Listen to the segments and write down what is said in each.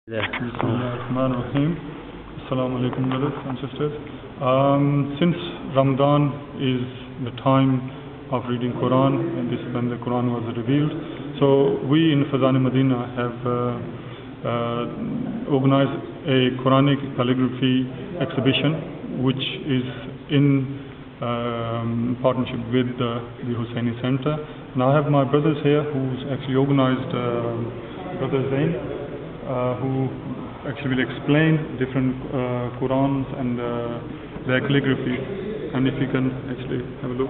Yeah. Bismillahirrahmanirrahim. Assalamu alaikum, brothers and sisters. Since Ramadan is the time of reading Qur'an, and this is when the Qur'an was revealed, so we in Faizan-e-Madina have organized a Quranic calligraphy exhibition, which is in partnership with the Husseini Center. And I have my brothers here who's actually organized, Brother Zain, who actually will explain different Qurans and their calligraphy. And if you can actually have a look.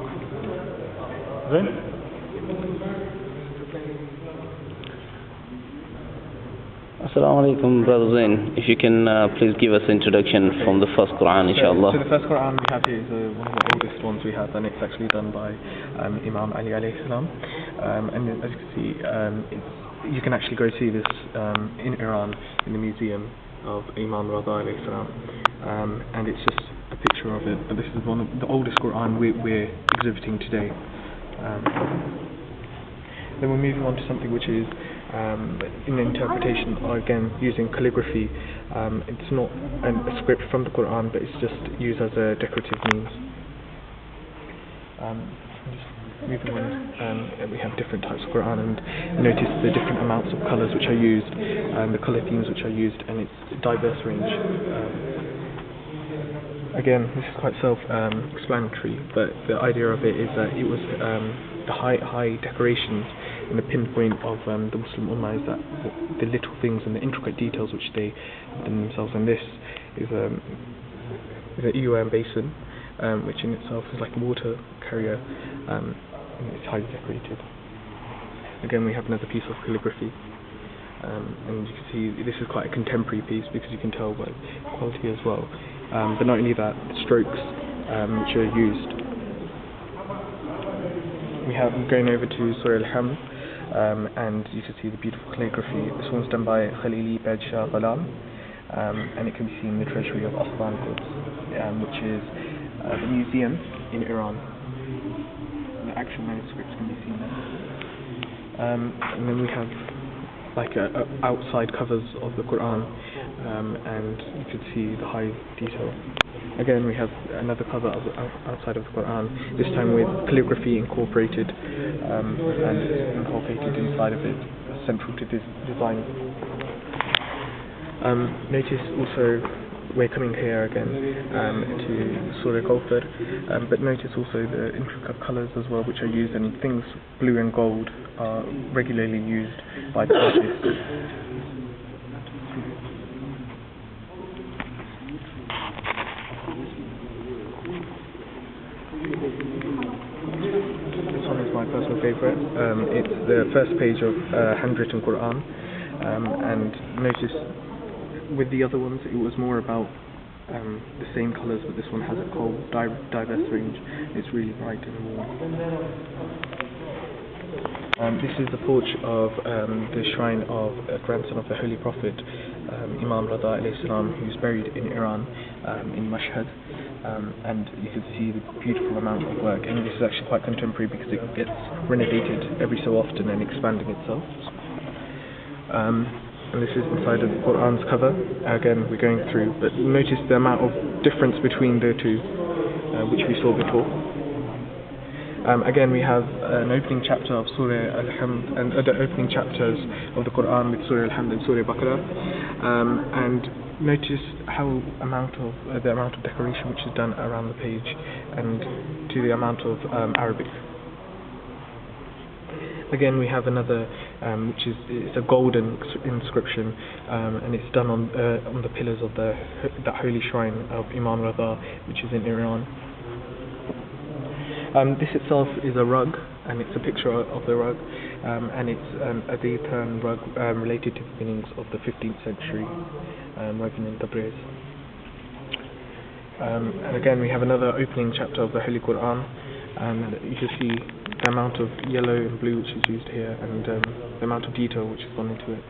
Zain? Assalamu alaikum, Brother Zain. If you can please give us an introduction from the first Qur'an, inshallah. So the first Qur'an we have here is one of the oldest ones we have, and it's actually done by Imam Ali alayhi salam. And as you can see, you can actually go see this in Iran, in the museum of Imam Rada alayhi salam. And it's just a picture of it, but this is one of the oldest Qur'an we're exhibiting today. Then we're moving on to something which is in interpretation, or again using calligraphy. It's not a script from the Qur'an, but it's just used as a decorative means. Moving on, we have different types of Qur'an, and notice the different amounts of colours which are used, the colour themes which are used, and it's a diverse range. Again, this is quite self-explanatory, but the idea of it is that it was the high decorations and the pinpoint of the Muslim Ummah is that the little things and the intricate details which they have done themselves. And this is a basin, which in itself is like a water carrier, and it's highly decorated. Again, we have another piece of calligraphy, and you can see this is quite a contemporary piece because you can tell by quality as well. But not only that, the strokes which are used. We're going over to Surah Al-Hamd, and you can see the beautiful calligraphy. This one's done by Khalili Badshah Ghulam, and it can be seen in the treasury of Osman Quds, which is the museum in Iran. The actual manuscripts can be seen there. And then we have like outside covers of the Qur'an, and you can see the high detail. Again, we have another cover outside of the Qur'an, this time with calligraphy incorporated and inculcated inside of it, central to this design. Notice also, we're coming here again to Surah Al-Kawthar, but notice also the intricate colours as well which are used, and things blue and gold are regularly used by the artists. This one is my personal favourite. It's the first page of handwritten Qur'an, and notice with the other ones it was more about the same colours, but this one has a whole diverse range. It's really bright and warm. This is the porch of the shrine of a grandson of the Holy Prophet, Imam Rada alayhi salam, who's buried in Iran, in Mashhad. And you can see the beautiful amount of work, and this is actually quite contemporary because it gets renovated every so often and expanding itself. And this is inside of the Qur'an's cover. Again, we're going through, but notice the amount of difference between the two, which we saw before. Again, we have an opening chapter of Surah Al-Hamd, and the opening chapters of the Qur'an with Surah Al-Hamd and Surah Baqarah. And notice how the amount of decoration which is done around the page, and to the amount of Arabic. Again, we have another, which is a golden inscription, and it's done on the pillars of that holy shrine of Imam Rada, which is in Iran. This itself is a rug, and it's a picture of the rug, and it's a Daytan rug related to the beginnings of the 15th century, woven in Tabriz. And again, we have another opening chapter of the Holy Qur'an, and you can see the amount of yellow and blue which is used here, and the amount of detail which has gone into it.